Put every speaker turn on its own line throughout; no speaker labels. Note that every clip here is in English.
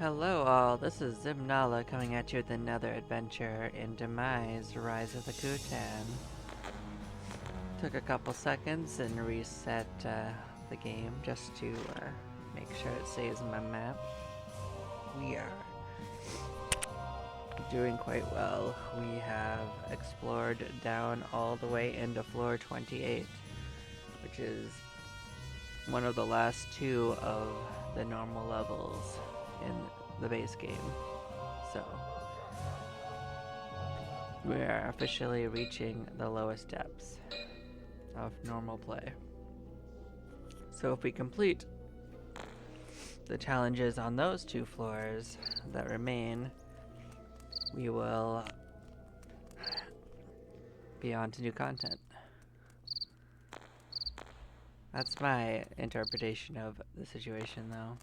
Hello all, this is Zimnala coming at you with another adventure in Demise, Rise of the Kutan. Took a couple seconds and reset the game just to make sure it saves my map. We are doing quite well. We have explored down all the way into floor 28, which is one of the last two of the normal levels in the base game. So we are officially reaching the lowest depths of normal play. So if we complete the challenges on those two floors that remain, we will be on to new content. That's my interpretation of the situation, though.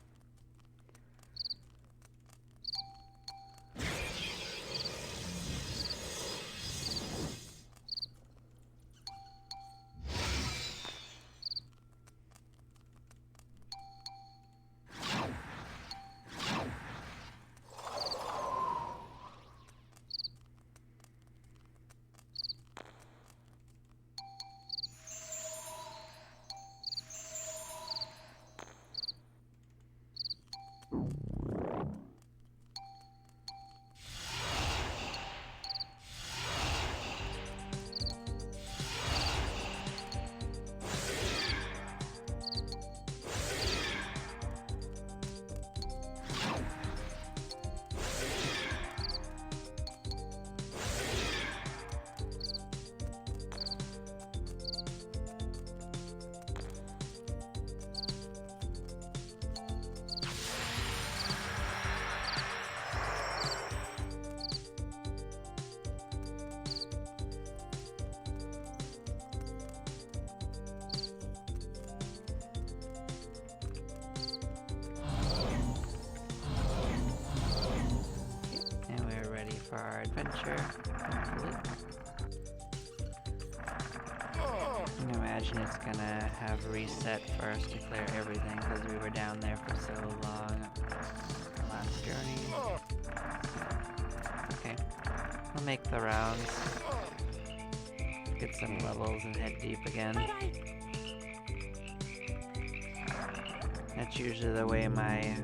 For our adventure, hopefully. I can imagine it's gonna have reset for us to clear everything because we were down there for so long our last journey. Okay, we'll make the rounds, get some levels and head deep again. That's usually the way my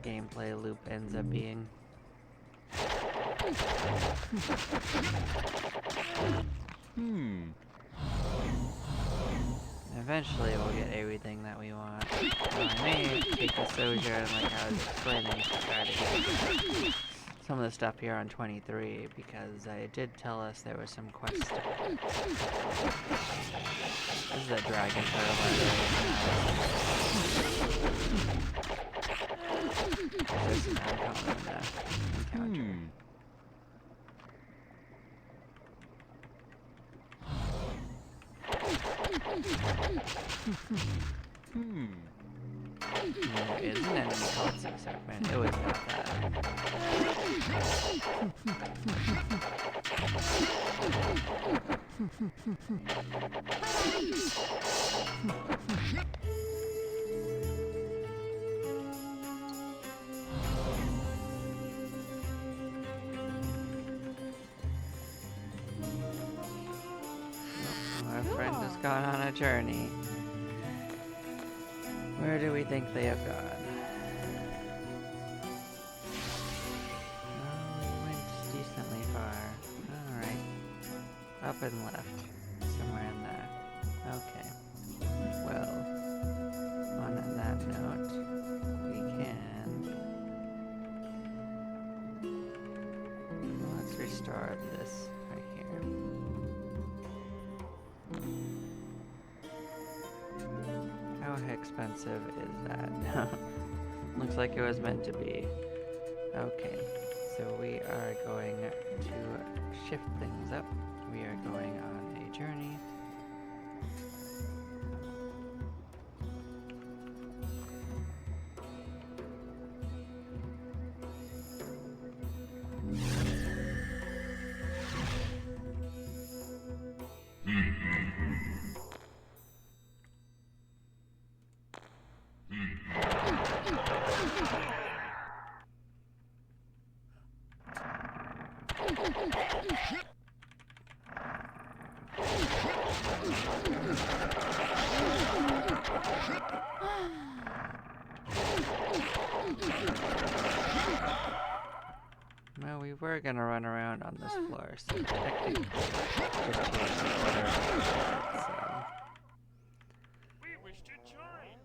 gameplay loop ends up being. Eventually we'll get everything that we want. I may take the sojourn, like I was explaining, to try to get some of the stuff here on 23, because it did tell us there was some quests. This is a dragon turtle. There's some uncommon encounter. There is an enemy called Six Serpent. It was not that. Our friend has gone on a journey. Where do we think they have gone? Oh, we went decently far. Alright. Up and left. Somewhere in there. Okay. Well, on that note, we can... Let's restore this right here. How expensive is that? Looks like it was meant to be. Okay, so we are going to shift things up. We are going on a journey. Well, we were gonna run around on this floor, so technically just change the order. So
We wish to join.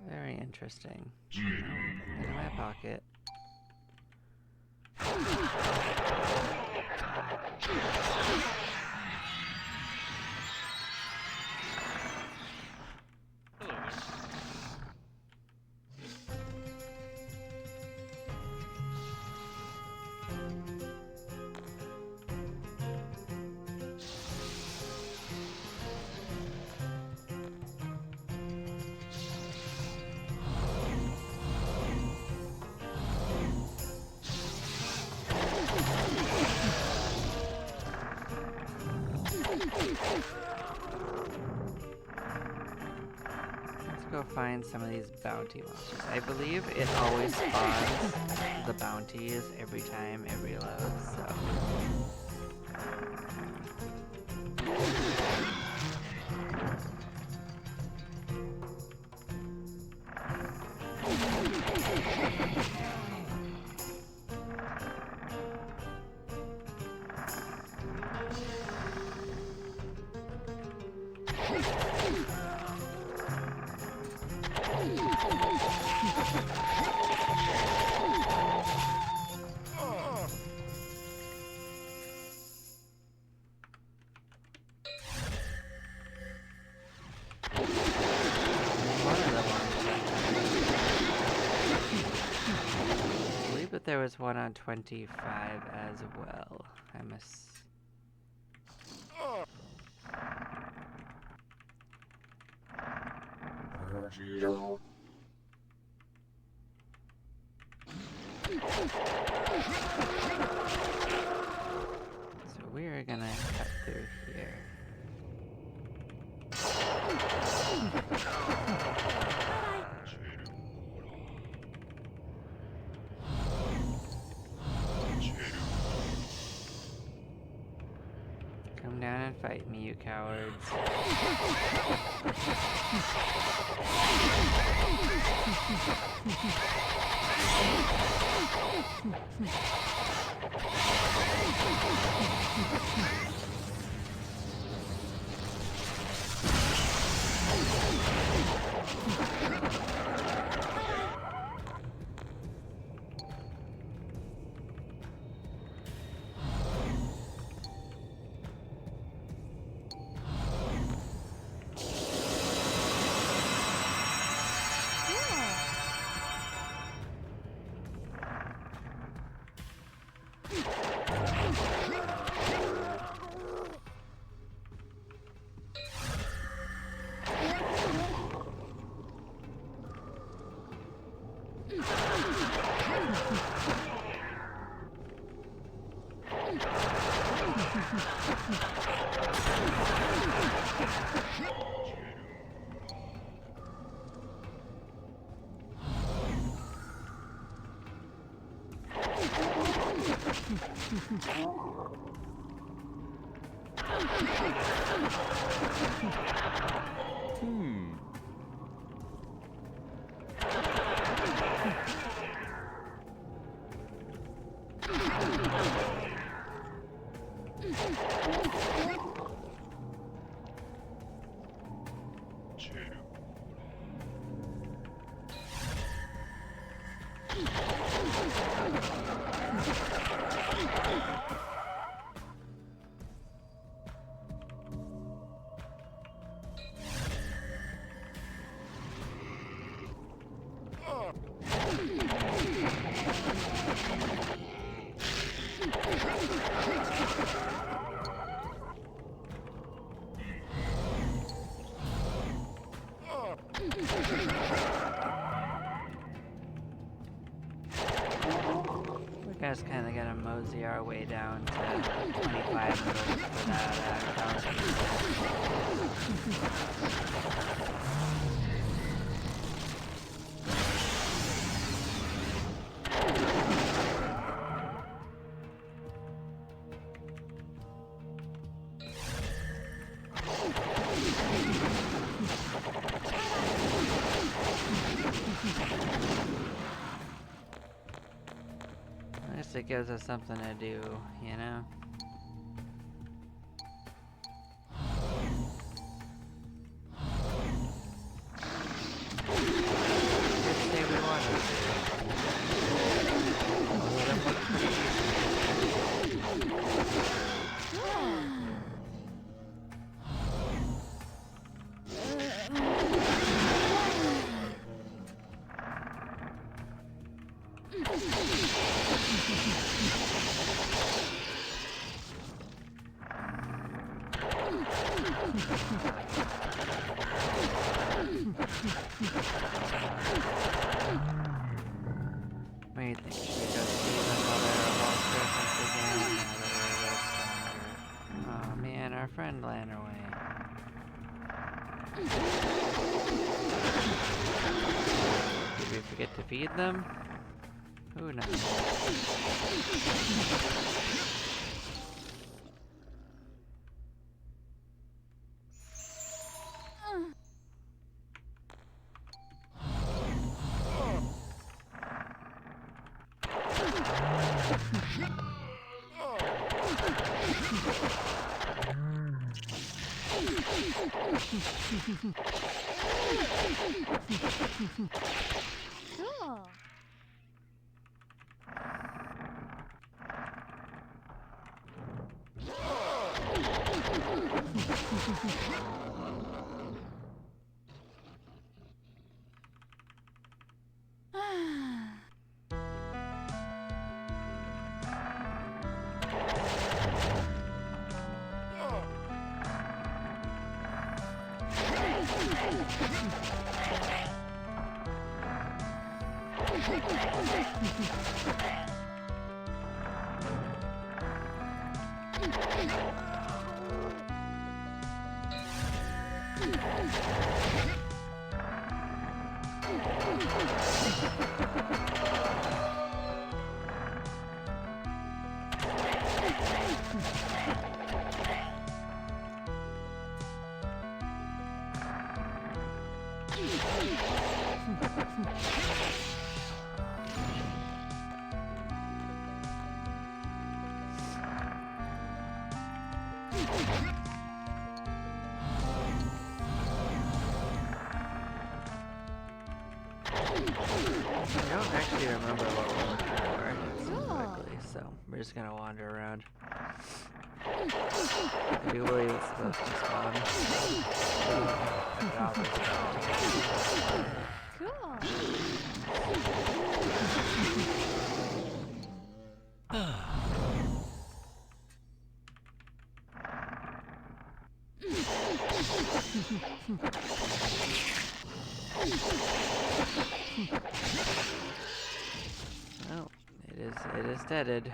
very interesting. In my pocket.
Hello there.
Let's go find some of these bounty monsters. I believe it always spawns the bounties every time it reloads, so. I believe that there was one on 25 as well. I must. So we're gonna cut through here. Come down and fight me, you cowards. We're just kind of gonna mosey our way down to 25 moves for that bounty. it gives us something to do, you know? Just say we want to. That looks pretty What do you think? Should we go see them while they're lost surface again? Now that we're a little stronger. Oh man, our friend ran away. Did we forget to feed them? Who knows?
Cool. I don't actually remember what we're looking for exactly, so we're just gonna wander around. I do believe it's supposed to spawn. Well, it is deaded.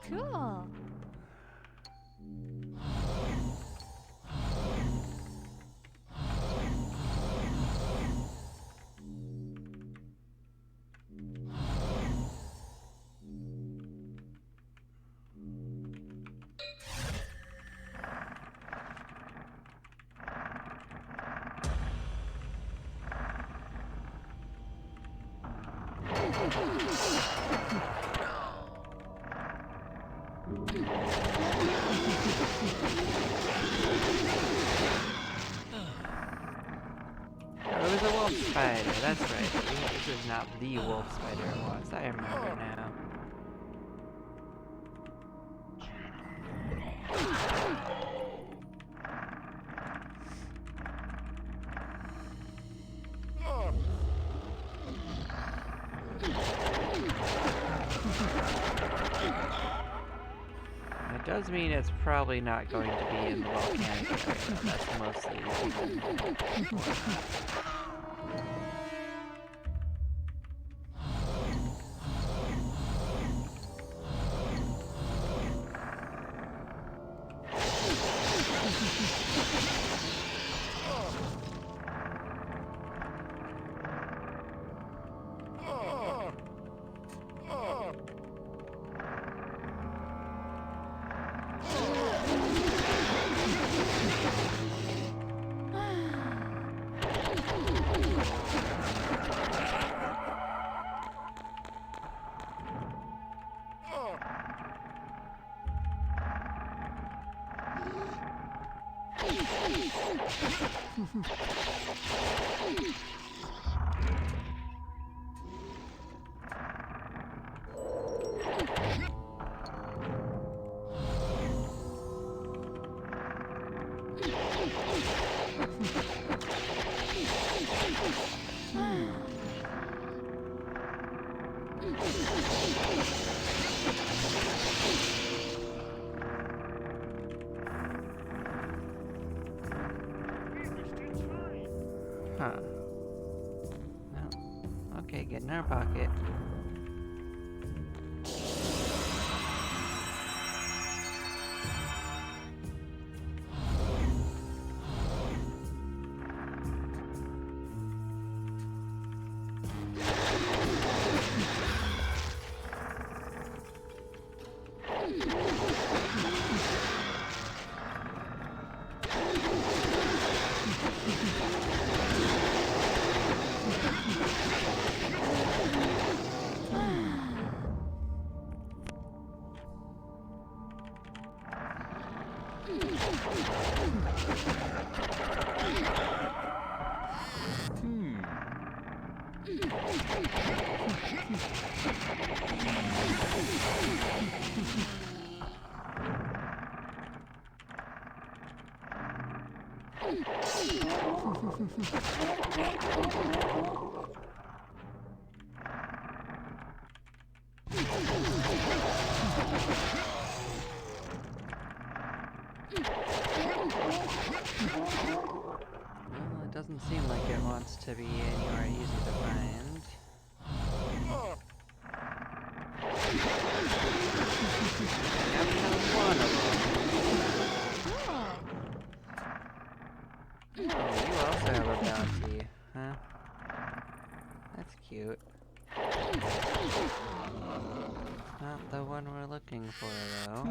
Cool.
Oh, it was a wolf spider, that's right. This is not the wolf spider it was. I remember now. It does mean it's probably not going to be in the volcanic area. That's mostly Huh. No. Okay, get in our pocket. Well, it doesn't seem like it wants to be anywhere easy to find. Yep, found one of them. Oh, you also have a bounty, huh? That's cute. Not the one we're looking for, though.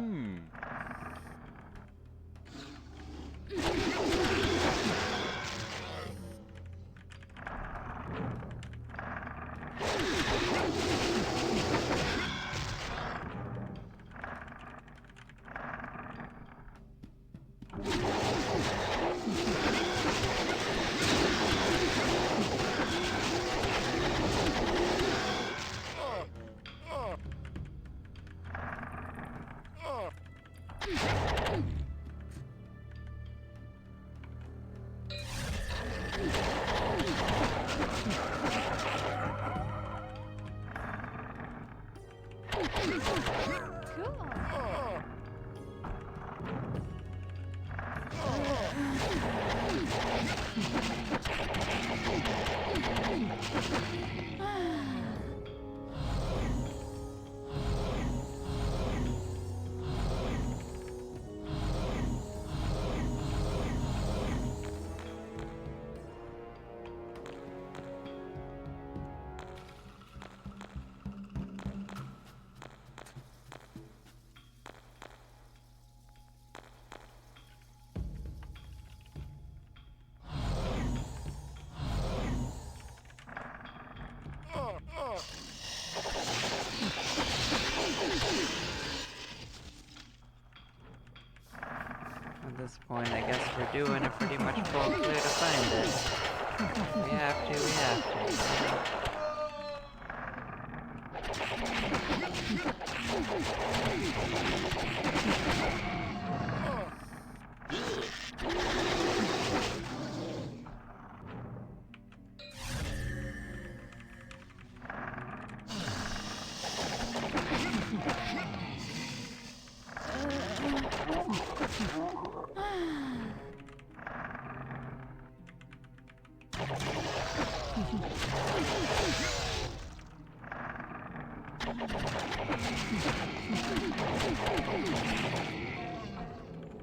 At this point, I guess we're doing a pretty much full clear to find it. We have to, we have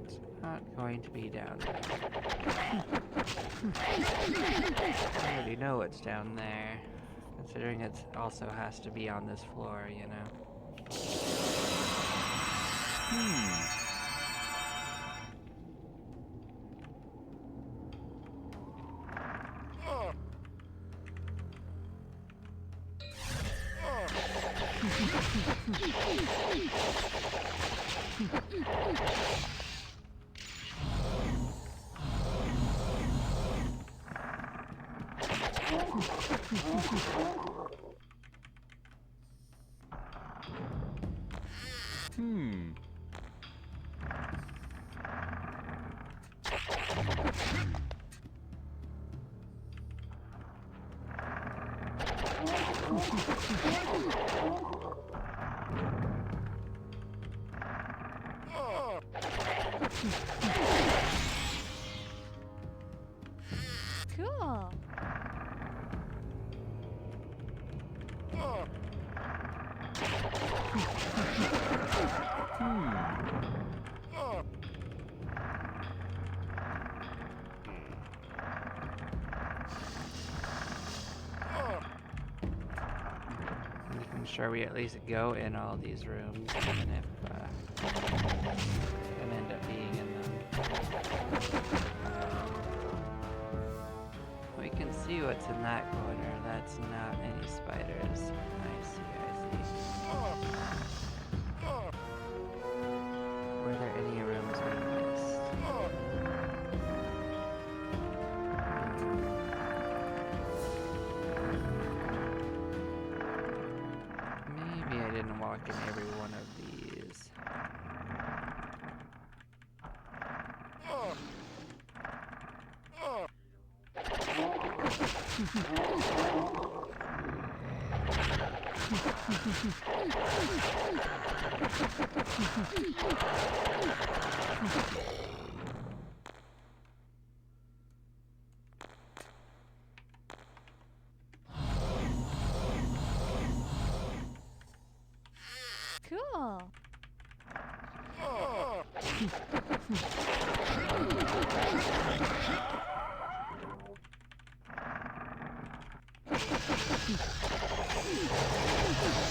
It's not going to be down there. I already know what's down there, considering it also has to be on this floor, you know.
Cool.
Making sure we at least go in all these rooms, even if we end up being in them. We can see what's in that corner. That's not any spiders. I see, I see. Were there any rooms we missed? Maybe I didn't walk in every one of these.
Cool.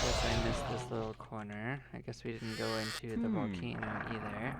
Guess I missed this little corner. I guess we didn't go into the volcano either.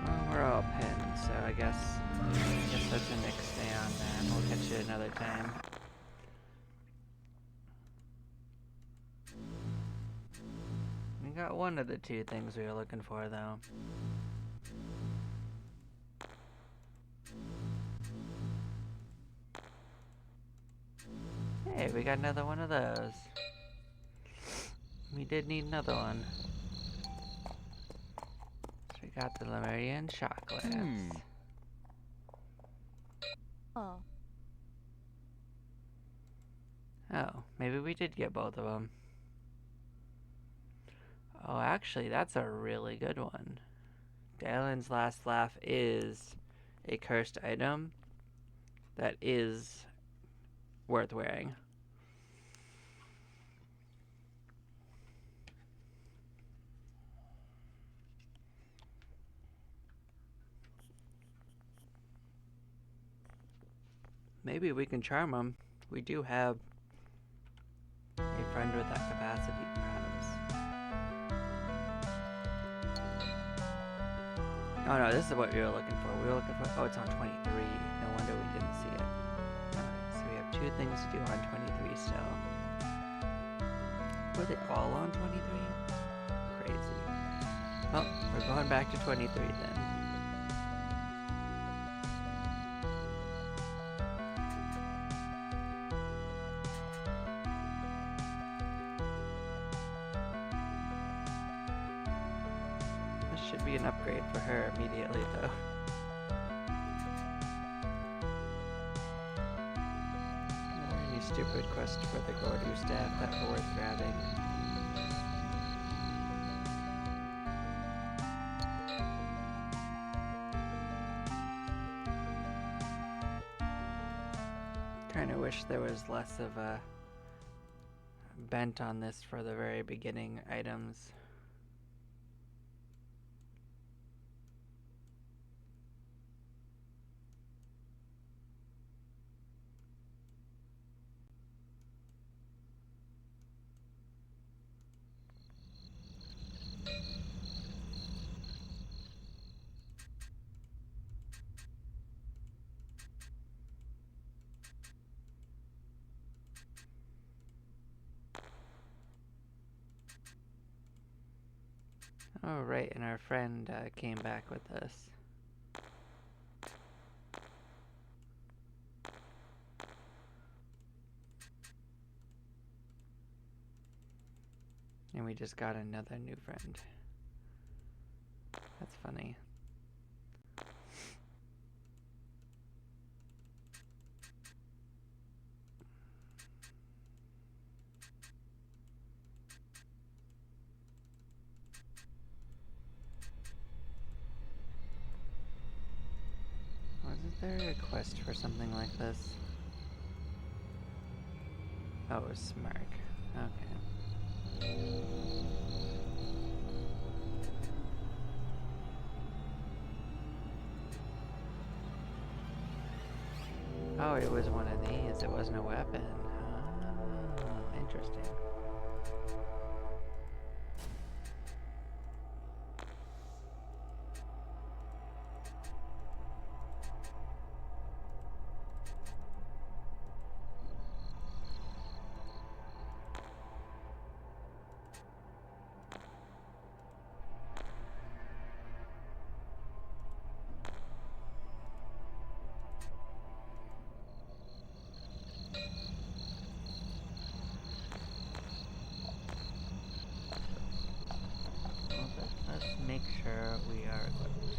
Well, we're all pinned, so I guess that's a next stay on that. We'll catch it another time. We got one of the two things we were looking for, though. Hey, we got another one of those. We did need another one. So we got the Lemurian chocolates.
Oh.
Oh, maybe we did get both of them. Oh, actually, that's a really good one. Dalen's last laugh is a cursed item that is worth wearing. Maybe we can charm him. We do have a friend with that capacity, perhaps. Oh no, this is what we were looking for. We were looking for. Oh, it's on 23. No wonder we didn't see it. Alright, so we have two things to do on 23 still. Were they all on 23? Crazy. Well, we're going back to 23 then. Should be an upgrade for her immediately, though. Are there any
stupid quest for the Gordu staff that were worth grabbing. Kinda wish there was less of a bent on this for the very beginning items. Oh, right, and our friend came back with us. And we just got another new friend. That's funny. Wasn't there a quest for something like this? Oh, it was Smirk. Okay. Oh, it was one of these. It wasn't a weapon. Oh, interesting. Let's make sure we are equipped.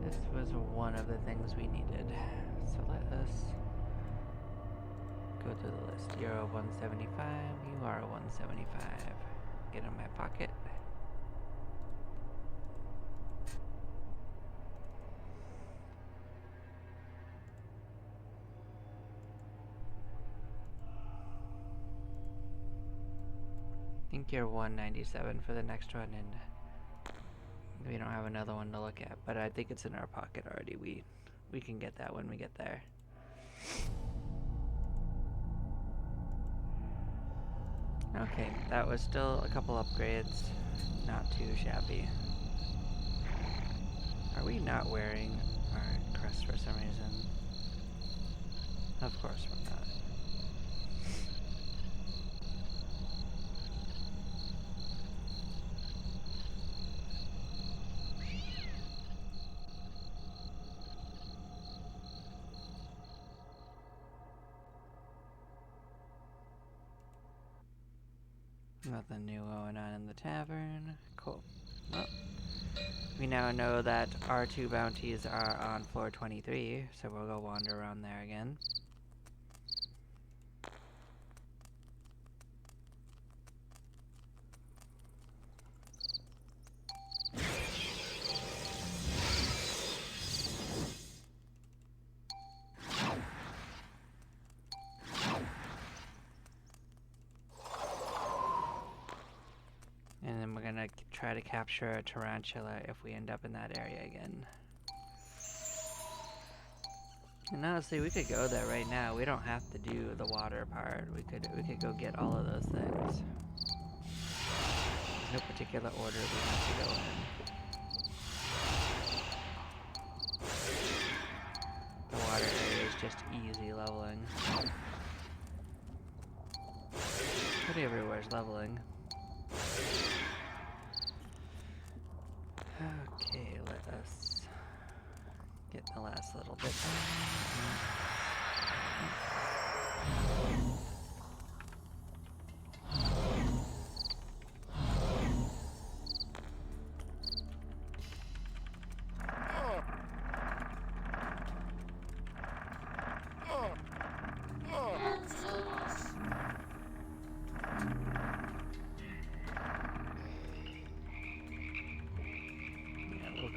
This was one of the things we needed. So let us go through the list. You're a 175, you are a 175. Get in my pocket. I think you're 197 for the next one, and we don't have another one to look at, but I think it's in our pocket already. We can get that when we get there. Okay, that was still a couple upgrades. Not too shabby. Are we not wearing our crest for some reason? Of course we're not. Nothing new going on in the tavern. Cool. Well, we now know that our 2 bounties are on floor 23, so we'll go wander around there again. And then we're gonna try to capture a tarantula if we end up in that area again. And honestly, we could go there right now. We don't have to do the water part. We could go get all of those things. There's no particular order we have to go in. The water area is just easy leveling. Pretty everywhere's leveling. Okay, let us get the last little bit done.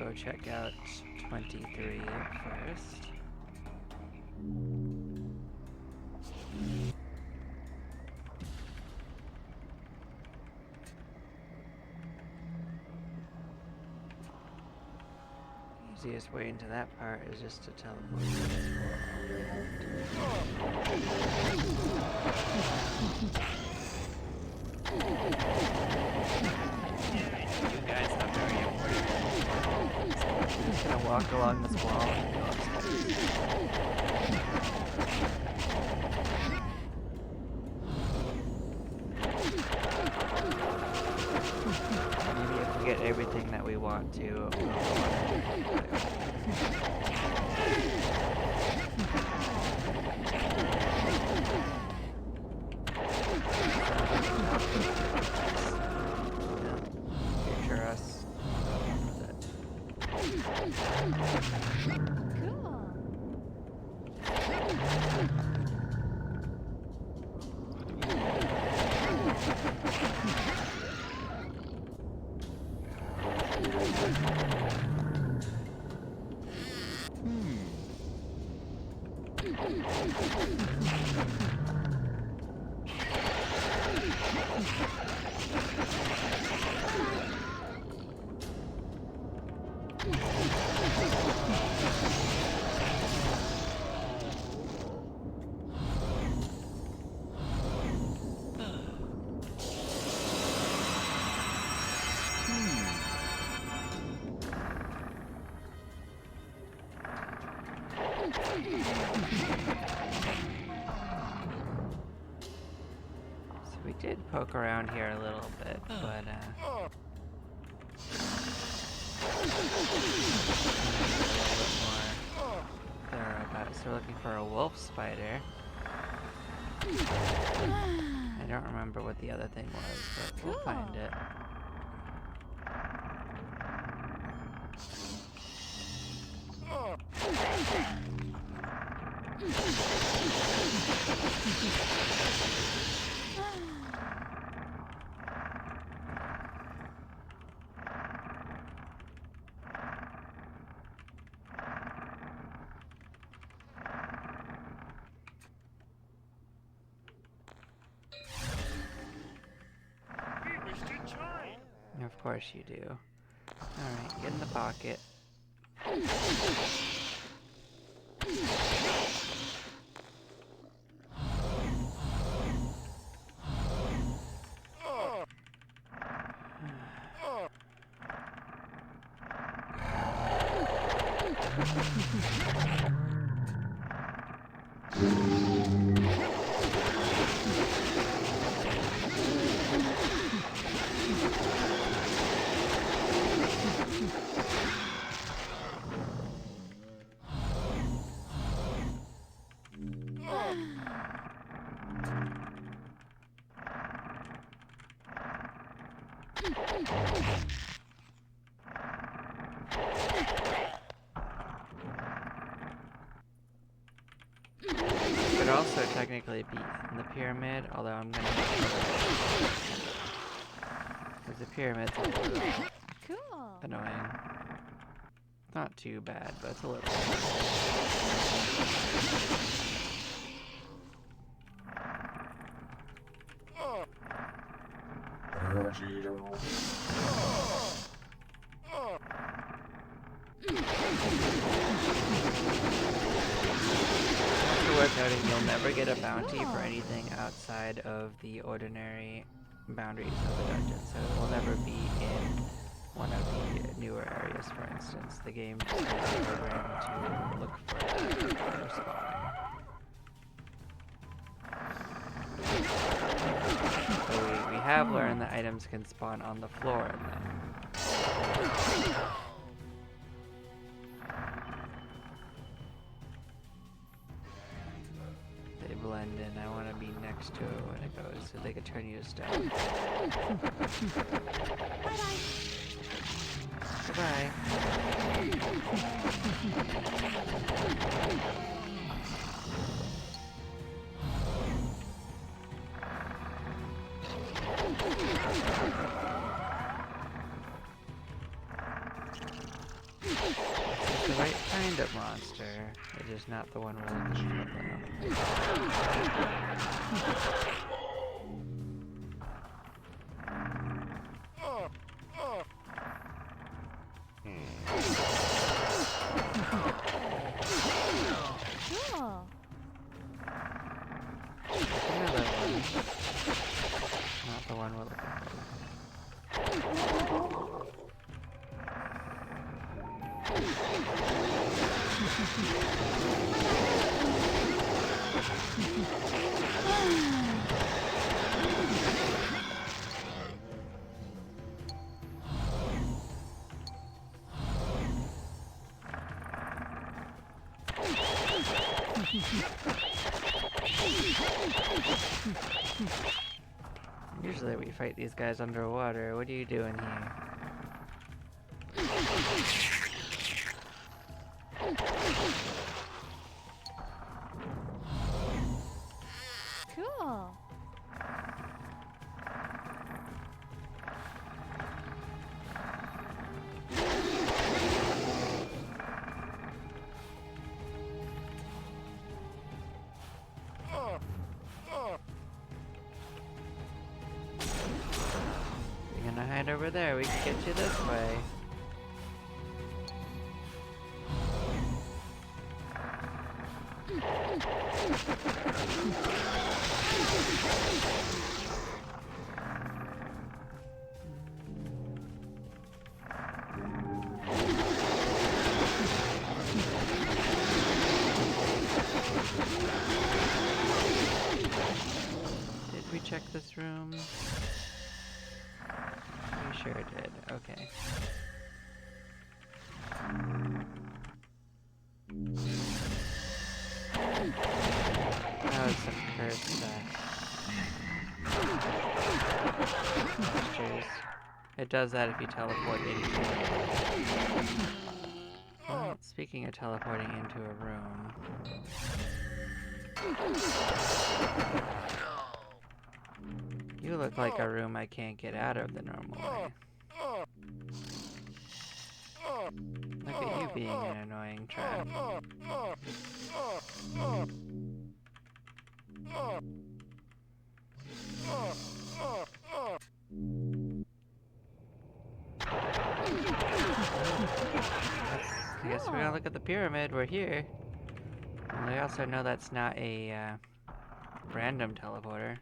go check out 23 first. Easiest way into that part is just to teleport to this You guys are very important. I'm just gonna walk along this wall and go upstairs. Maybe if we get everything that we want to, we'll go on. Future us. So we did poke around here a little bit, but a little bit more thorough about it. So we're looking for a wolf spider. I don't remember what the other thing was, but we'll find it.
We wish to join.
Of course you do. Alright, get in the pocket. Could also technically be in the pyramid, although I'm gonna because the pyramid's a little
Cool.
annoying. Not too bad, but it's a little. Worth noting, you'll never get a bounty for anything outside of the ordinary boundaries of the dungeon, so it will never be in one of the newer areas, for instance. The game just has a program to look for that before they're spawning. So we have learned that items can spawn on the floor in them. They blend in. I want to be next to it when it goes so they can turn you to stone. Goodbye.
just not the one we're looking for, though.
Cool.
Another one. Not the one we're looking Usually we fight these guys underwater. What are you doing here?
Cool.
You're gonna hide over there. We can get you this way. Did we check this room? We sure did. Okay. That was some cursed textures. It does that if you teleport into it. Well, speaking of teleporting into a room. You look like a room I can't get out of the normal way. Look at you being an annoying trap. I guess we gotta look at the pyramid. We're here. And we also know that's not a random teleporter.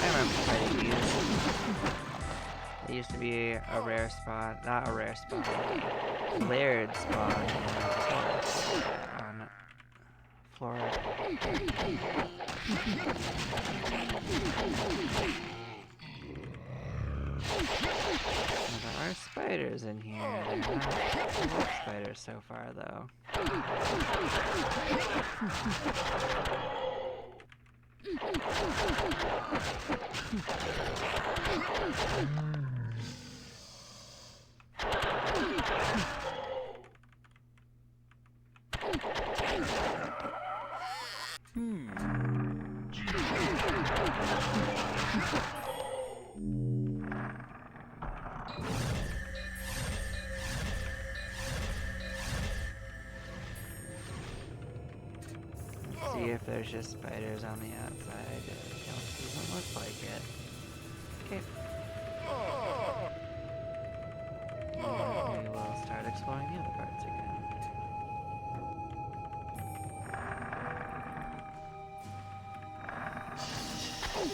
I remember fighting these. It used to be a rare spawn, not a rare spawn, a layered spawn on Florida. There are spiders in here. They're not wolf spiders so far, though. See if there's just spiders on the outside. It doesn't look like it. Okay. And we will start exploring the other parts again. I'm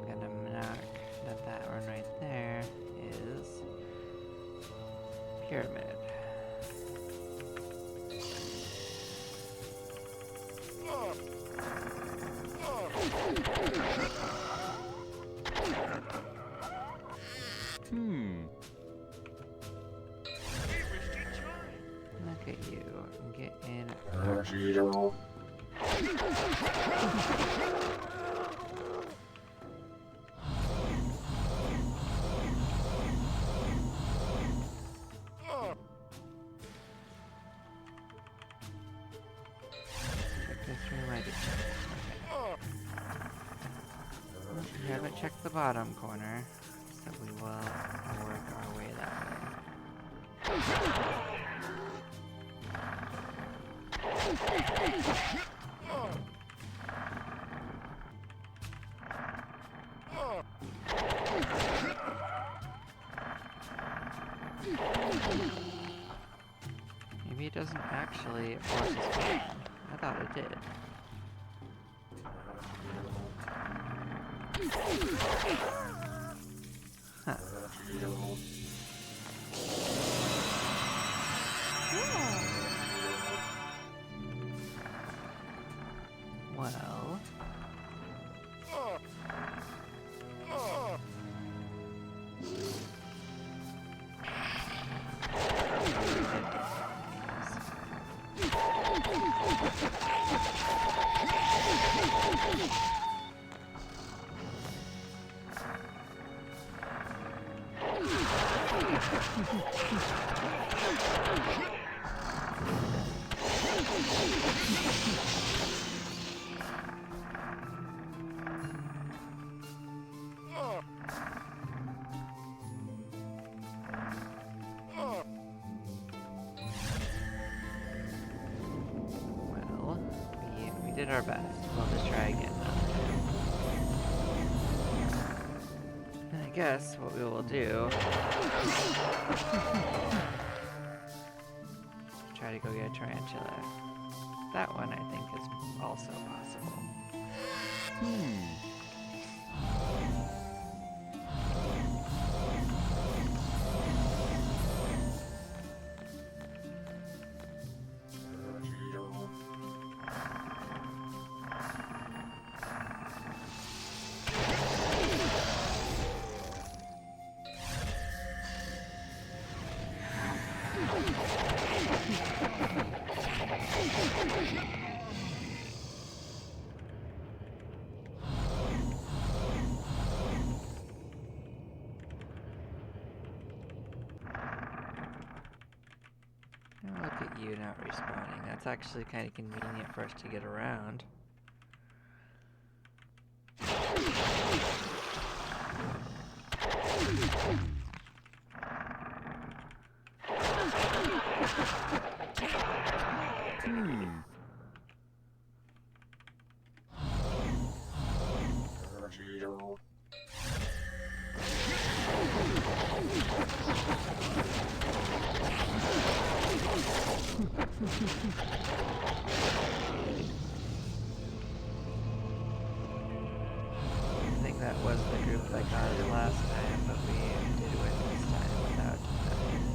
gonna mark that one right there is pyramid.
We wish to join.
Look at you. Get in. Check this room. I did check. Okay. We haven't checked the bottom corner, so we will work our way that way. Maybe it doesn't actually force us down. I thought it did. Huh. Well. Well, we did our best. We'll just try again another time. And I guess what we will do try to go get a tarantula. That one I think is also possible. Oh, look at you not respawning. That's actually kind of convenient for us to get around. I think that was the group that got it last time, but we did win this time without dying.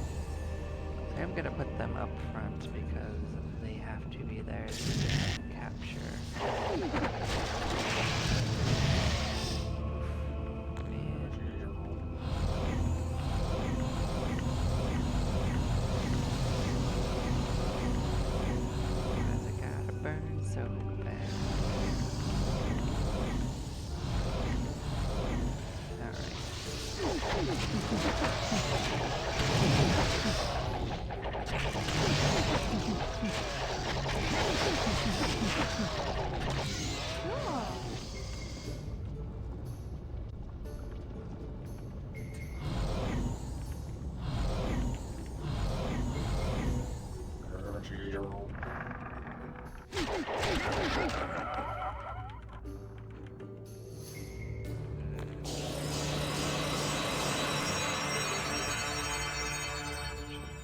So I'm gonna put them up front because they have to be there to capture. Man. Why's it gotta burn so bad? Alright.
Cool.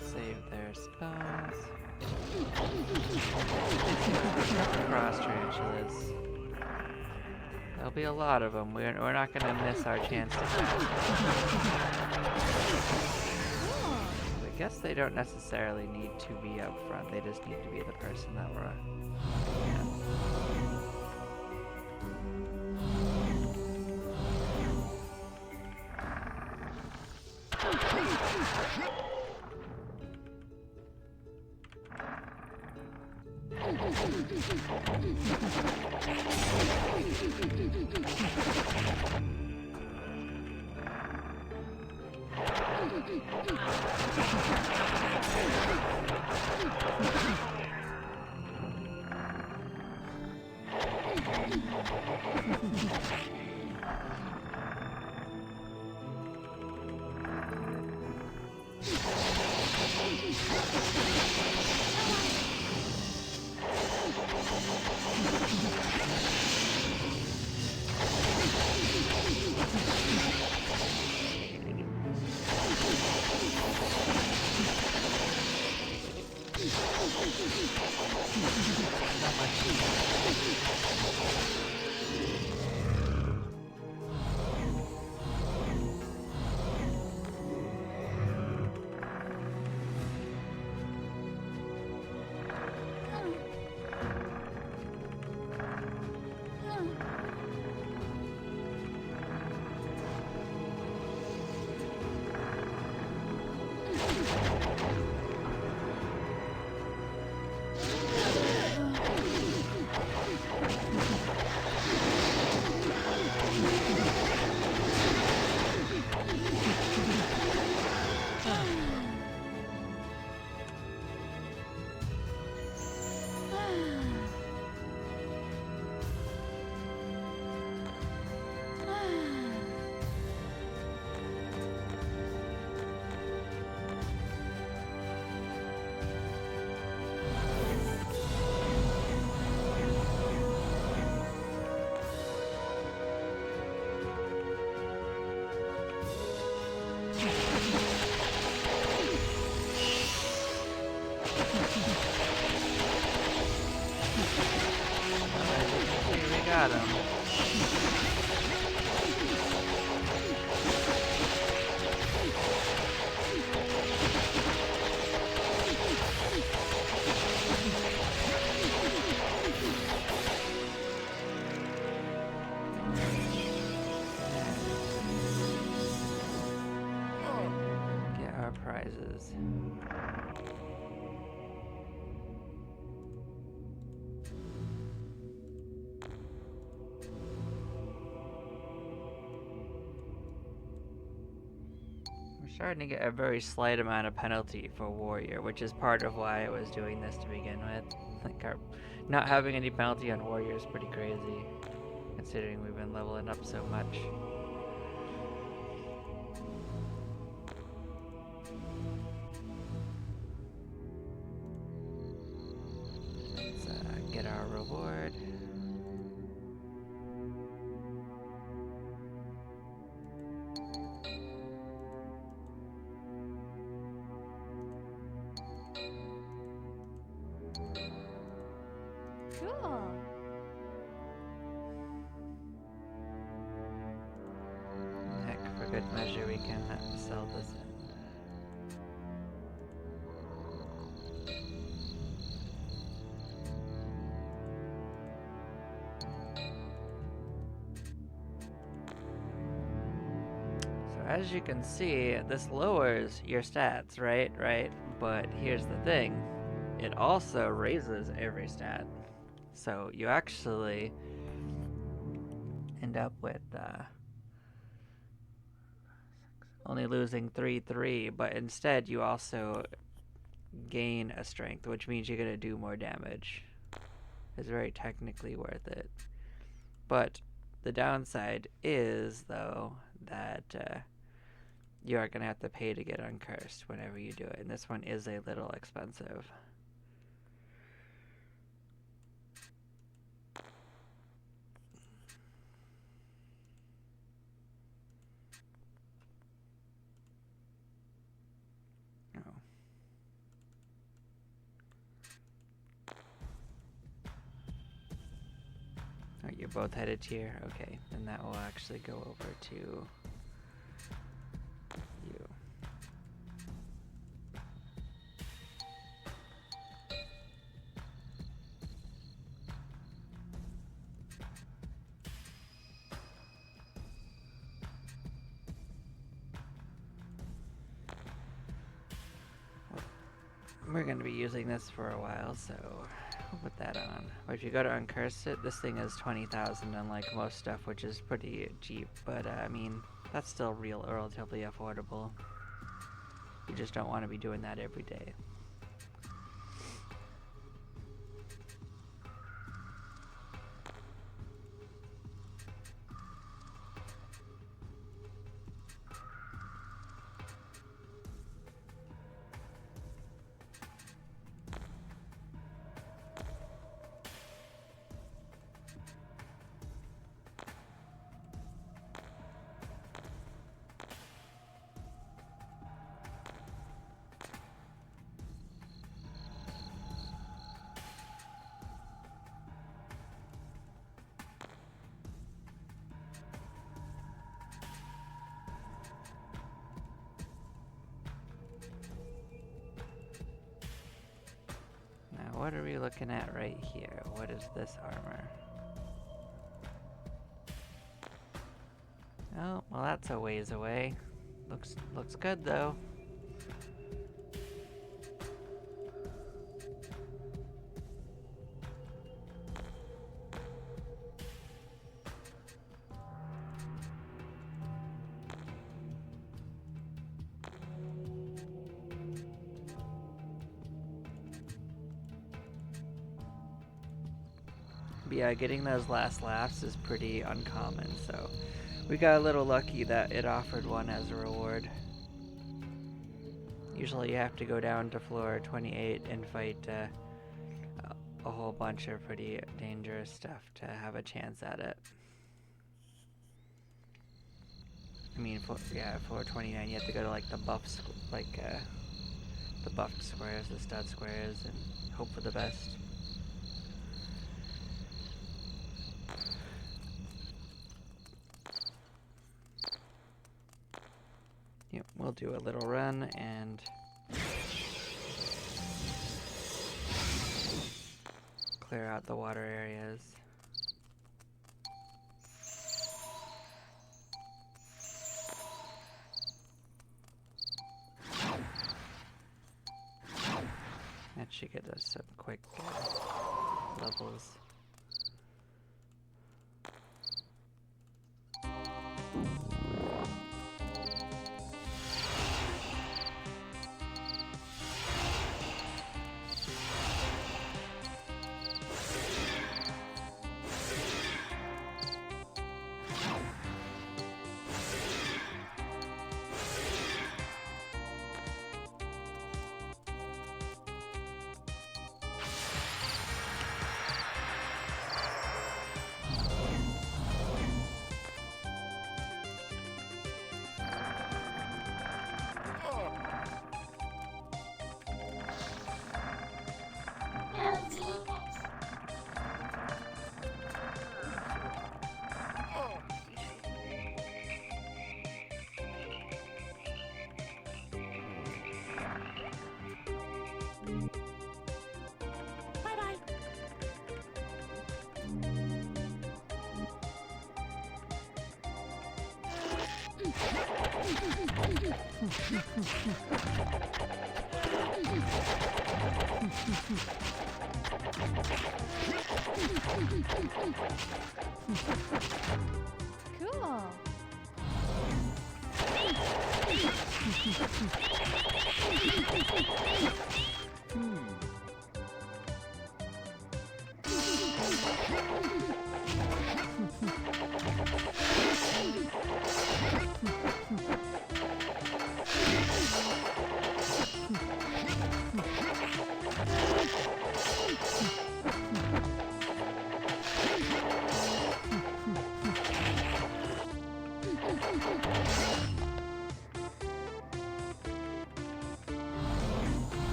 Save their spells. Cross tarantulas. There'll be a lot of them. We're not gonna miss our chance to pass.
Cool.
I guess they don't necessarily need to be up front. They just need to be the person that we're looking at. We got him. Get our prizes. We're starting to get a very slight amount of penalty for Warrior, which is part of why I was doing this to begin with. Like, not having any penalty on Warrior is pretty crazy, considering we've been leveling up so much. Let's get our reward.
Cool.
Heck, for good measure, we can sell this in. So as you can see, this lowers your stats, right? But here's the thing. It also raises every stat. So you actually end up with only losing 3-3, but instead you also gain a strength, which means you're going to do more damage. It's very technically worth it. But the downside is, though, that you are going to have to pay to get uncursed whenever you do it, and this one is a little expensive. You're both headed here? Okay, then that will actually go over to you. We're going to be using this for a while, so we'll put that on. But if you go to uncurse it, this thing is 20,000 unlike most stuff, which is pretty cheap. But, I mean, that's still relatively affordable. You just don't want to be doing that every day. What are we looking at right here? What is this armor? Oh, well that's a ways away. Looks good though. But yeah, getting those last laughs is pretty uncommon, so we got a little lucky that it offered one as a reward. Usually you have to go down to floor 28 and fight a whole bunch of pretty dangerous stuff to have a chance at it. I mean, floor 29 you have to go to like the buffs, the buffed squares, the stud squares, and hope for the best. Yep, we'll do a little run and clear out the water areas. That should get us some quick levels.
Cool.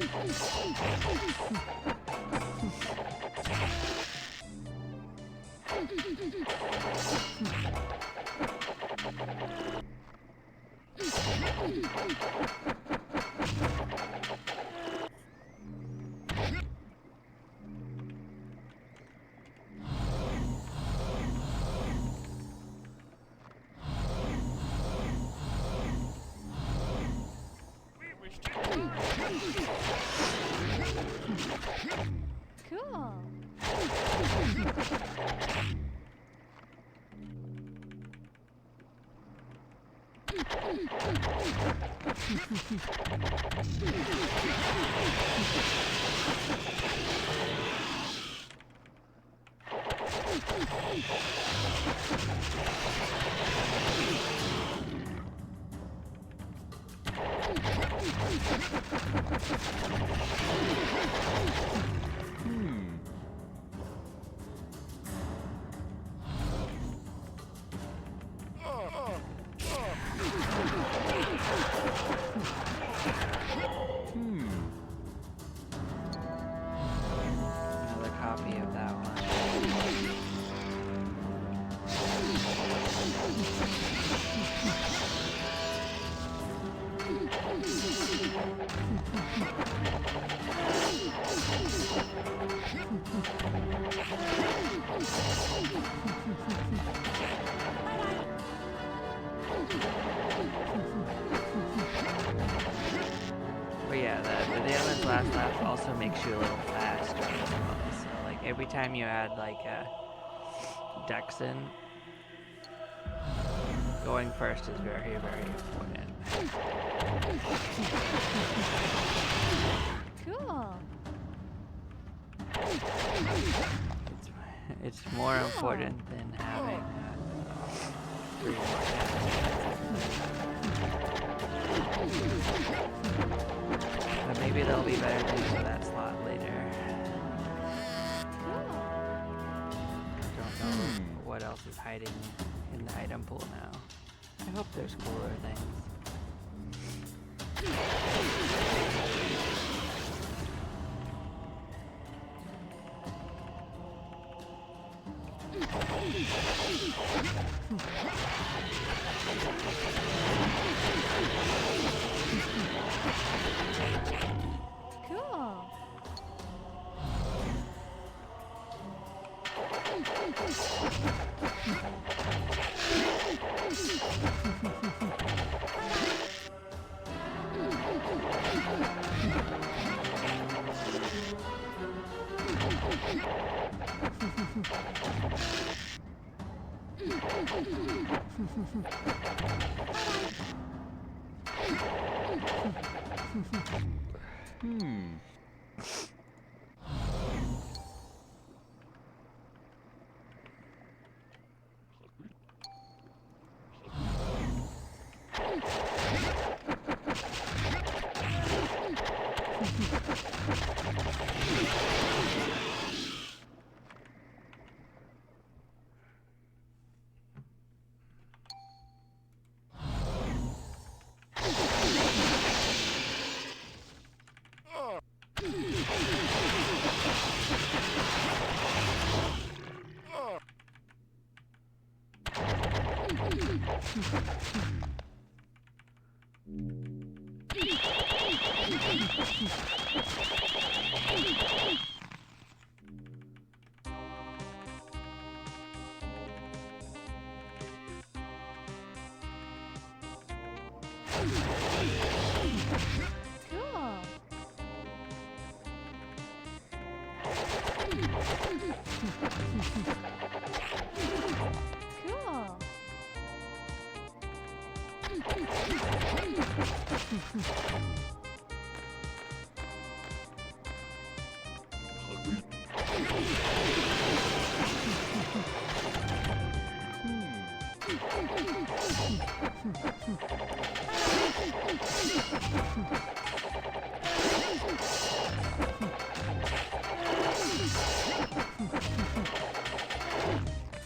We wish to try.
Cool.
Another copy of that one. But yeah, the Demise last lap also makes you a little faster as well. So like every time you add like a dex in, going first is very, very important.
Cool.
It's more important than having 3 more but maybe there'll be better things for that slot later.
Cool.
Don't know what else is hiding in the item pool now. I hope there's cooler things.
Cool. Cool. Cool.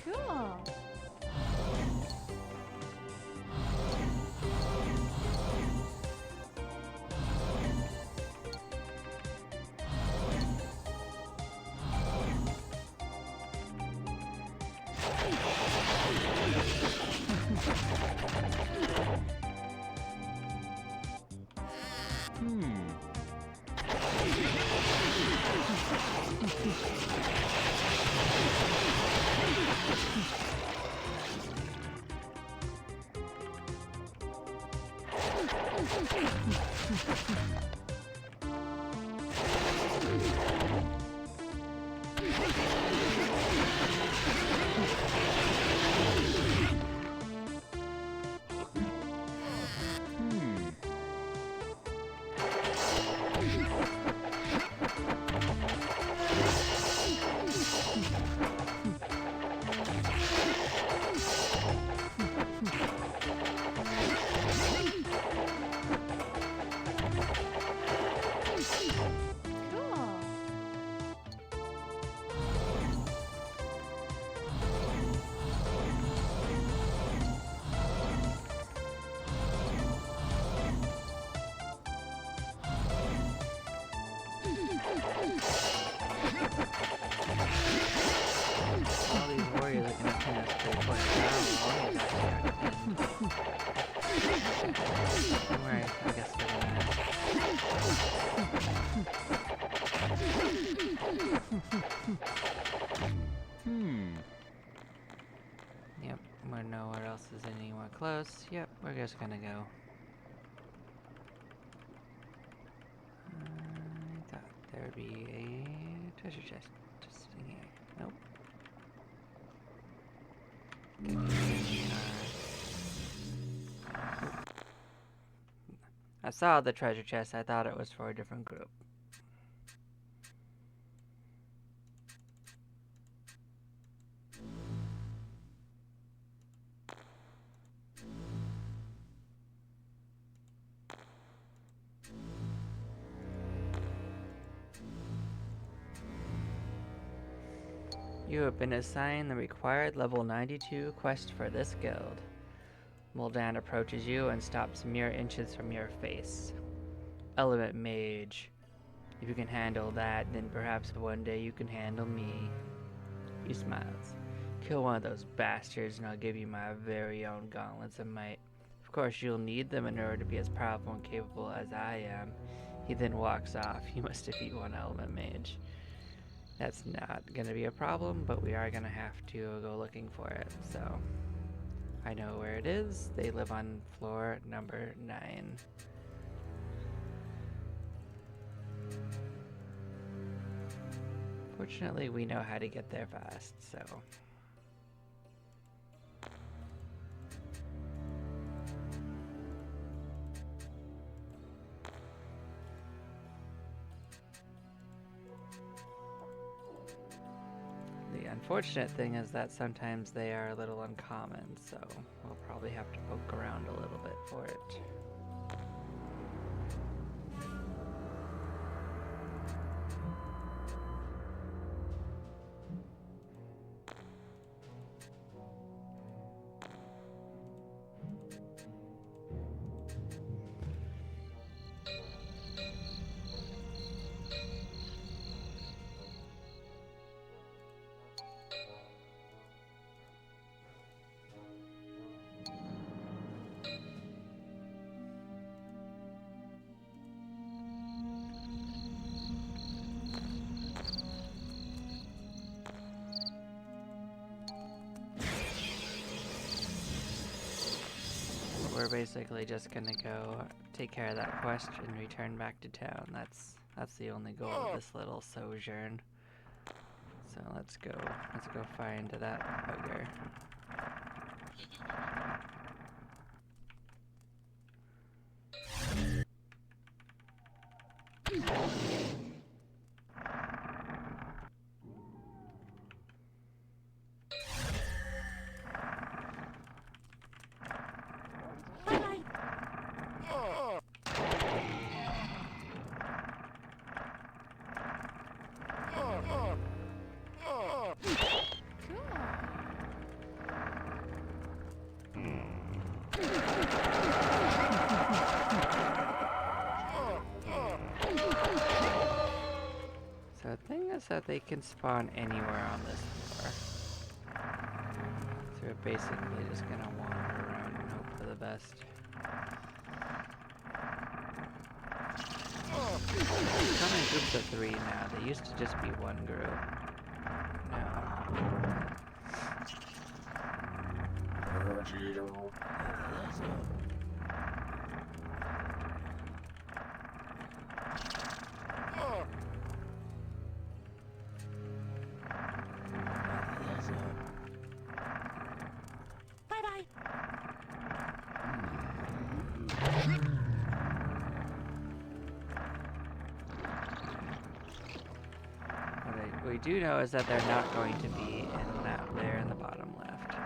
Cool. Cool.
All these warriors are gonna pin us pretty quick. Wow, warriors actually are pinned. Don't worry, I guess we're gonna... Yep, we know where else is anywhere close. Yep, we're just gonna go. I thought there would be a treasure chest just sitting here. Nope. Give me I saw the treasure chest. I thought it was for a different group. You have been assigned the required level 92 quest for this guild. Muldan approaches you and stops mere inches from your face. Element Mage. If you can handle that, then perhaps one day you can handle me. He smiles. Kill one of those bastards and I'll give you my very own gauntlets of might. Of course, you'll need them in order to be as powerful and capable as I am. He then walks off. You must defeat one Element Mage. That's not going to be a problem, but we are going to have to go looking for it, so... I know where it is. They live on floor number 9. Fortunately, we know how to get there fast, so... The unfortunate thing is that sometimes they are a little uncommon, so we'll probably have to poke around a little bit for it. We're basically just gonna go take care of that quest and return back to town. That's the only goal of this little sojourn. So let's go find that bugger. So the thing is that they can spawn anywhere on this floor. So we're basically just gonna wander around. the best.
Oh,
They come in groups of 3 now. They used to just be one group.
oh.
Bye-bye.
What we do know is that they're not going to be in that layer in the bottom left.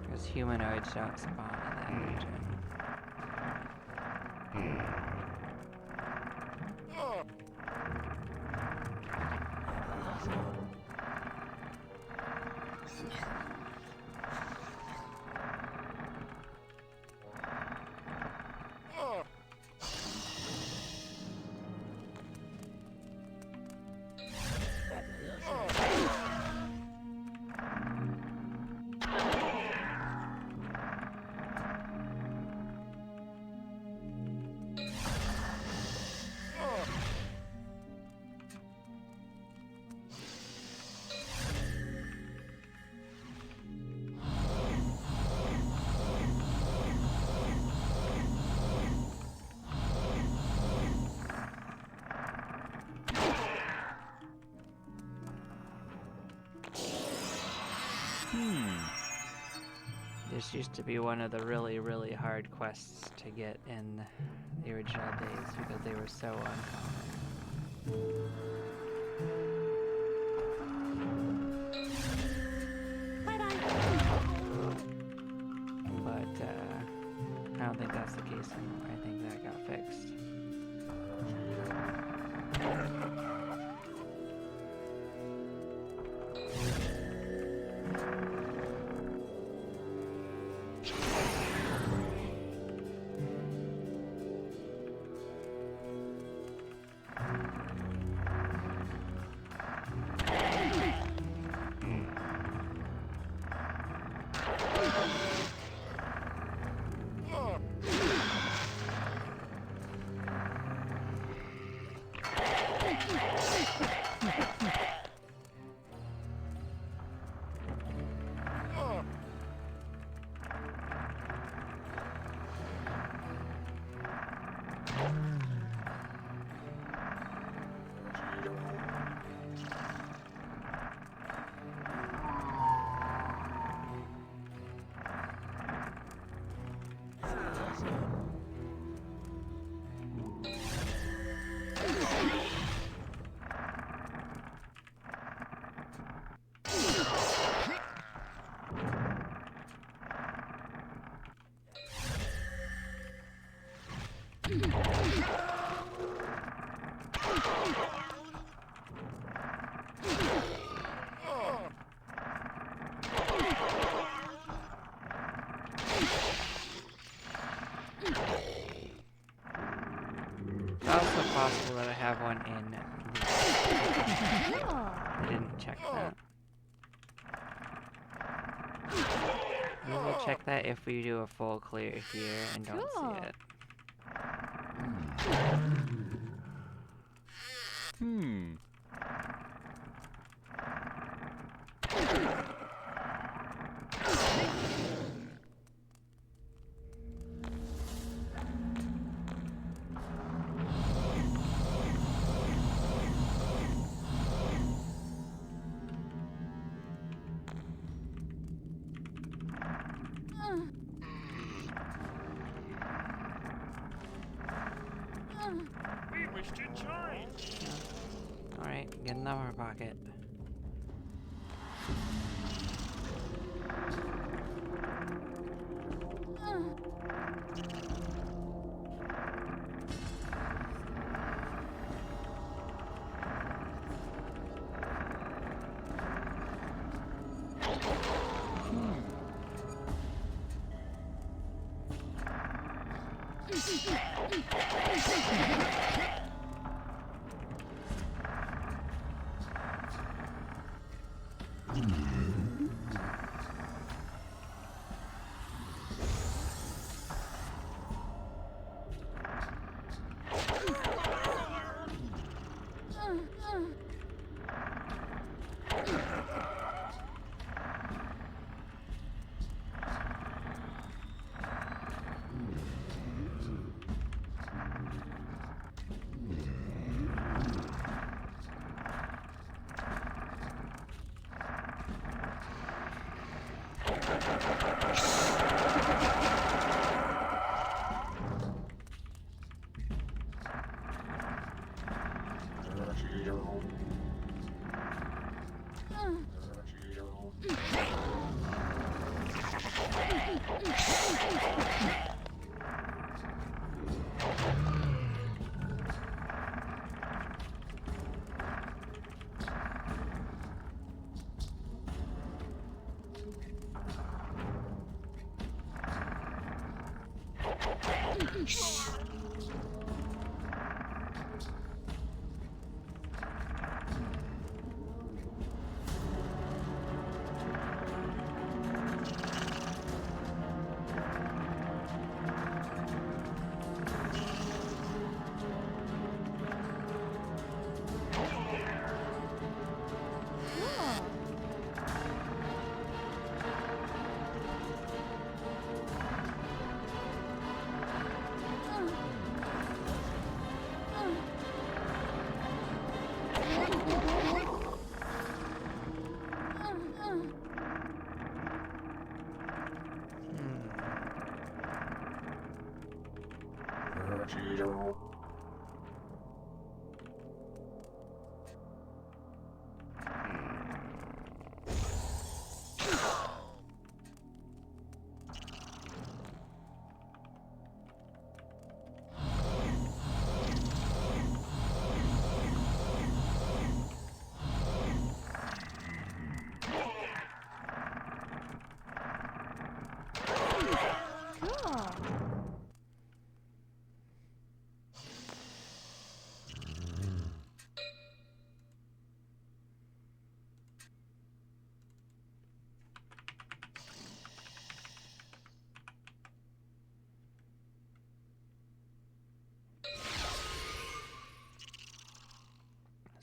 Because humanoids don't spawn in that region.
Oh. Oh.
This used to be one of the really, really hard quests to get in the original days because they were so uncommon. But I don't think that's the case anymore. I think that got fixed. It's also possible that I have one in the... I didn't check that. We will check that if we do a full clear here and don't see it.
We wish to join.
Alright, get in the armor pocket.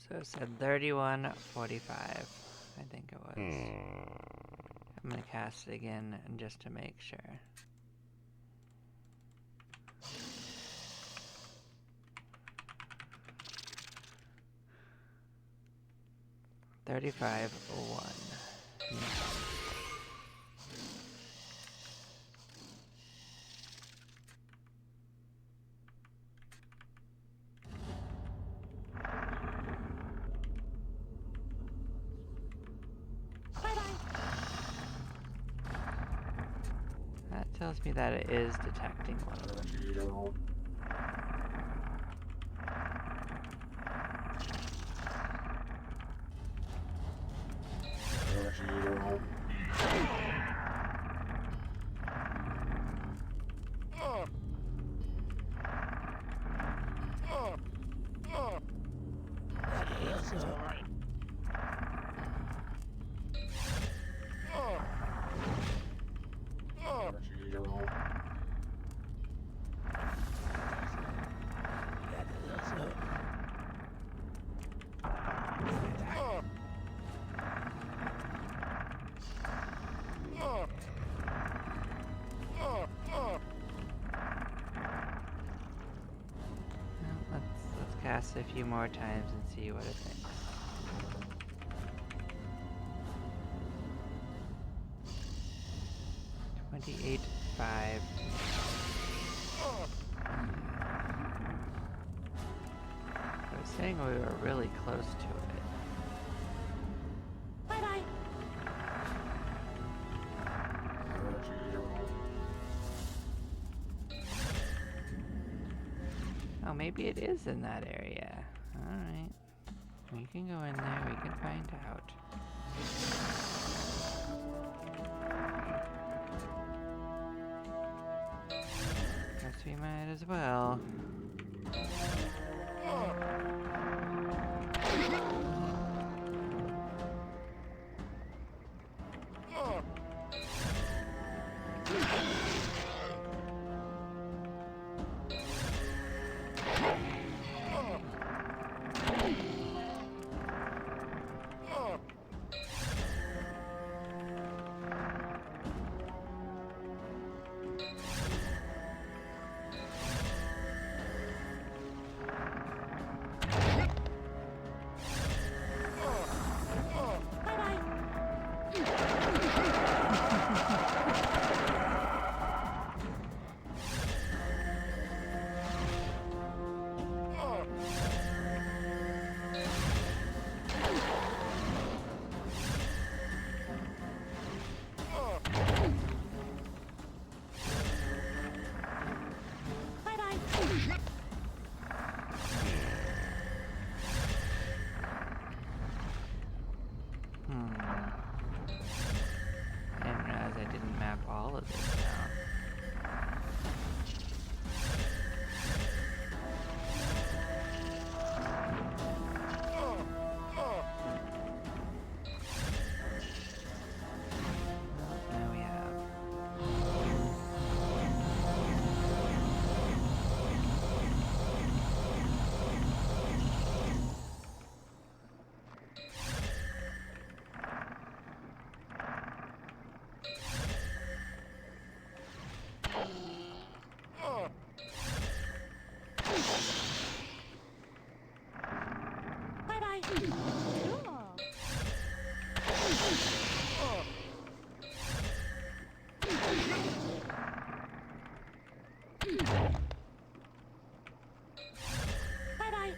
So it said 31:45, I think it was. I'm gonna cast it again just to make sure. $35.01. That tells me that it is detecting one of them. Let's cast a few more times and see what it thinks. $28.5. I was saying we were really close to it.
Bye-bye.
Oh, maybe it is in that area. Alright. We can go in there, we can find out. Guess we might as well.
Bye-bye.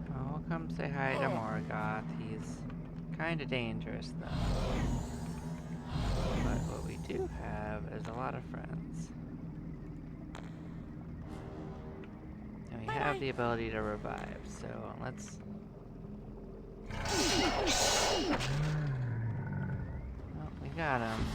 Oh, we'll come say hi to Morgoth. He's kinda dangerous, though. But what we do have is a lot of friends. And we have the ability to revive, so let's... Oh, we got him.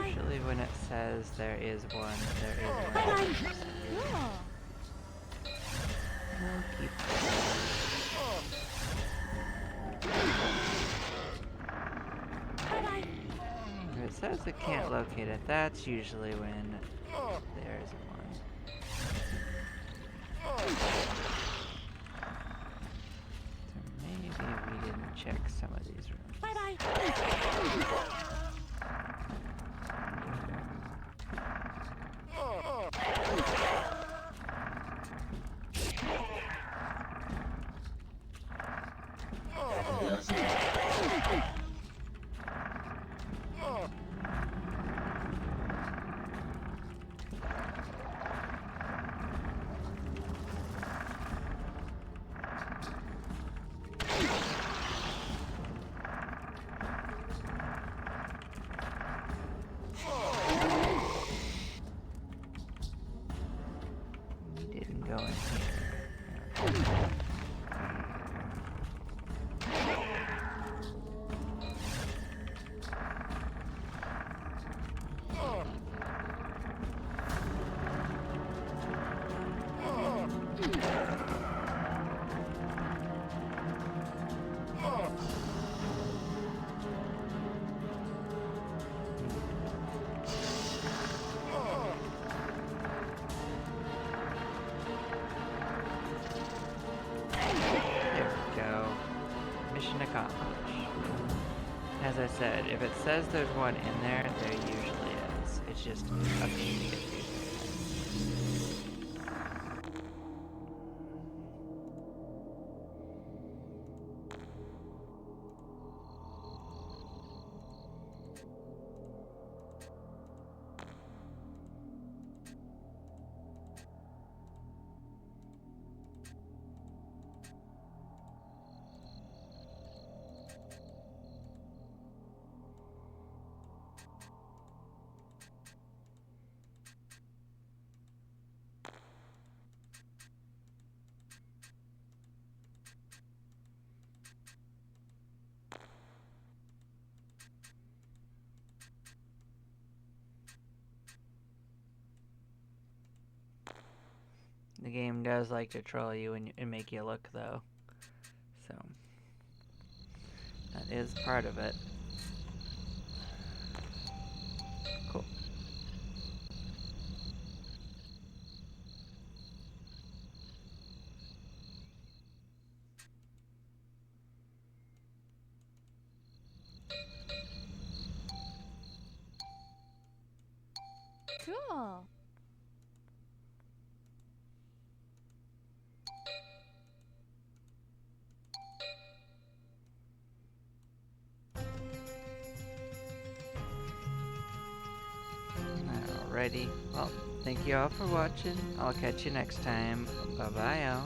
Usually when it says there is one, there is one.
Bye-bye.
We'll keep
Bye-bye.
If it says it can't locate it, that's usually when there's one. So maybe we didn't check some of these rooms.
Bye-bye.
We didn't go in here. There we go. Mission accomplished. As I said, if it says there's one in there, there usually is. It's just a pain to get through. The game does like to troll you and make you look, though. So, that is part of it. Cool.
Cool.
Alrighty. Well, thank you all for watching. I'll catch you next time. Bye-bye, y'all.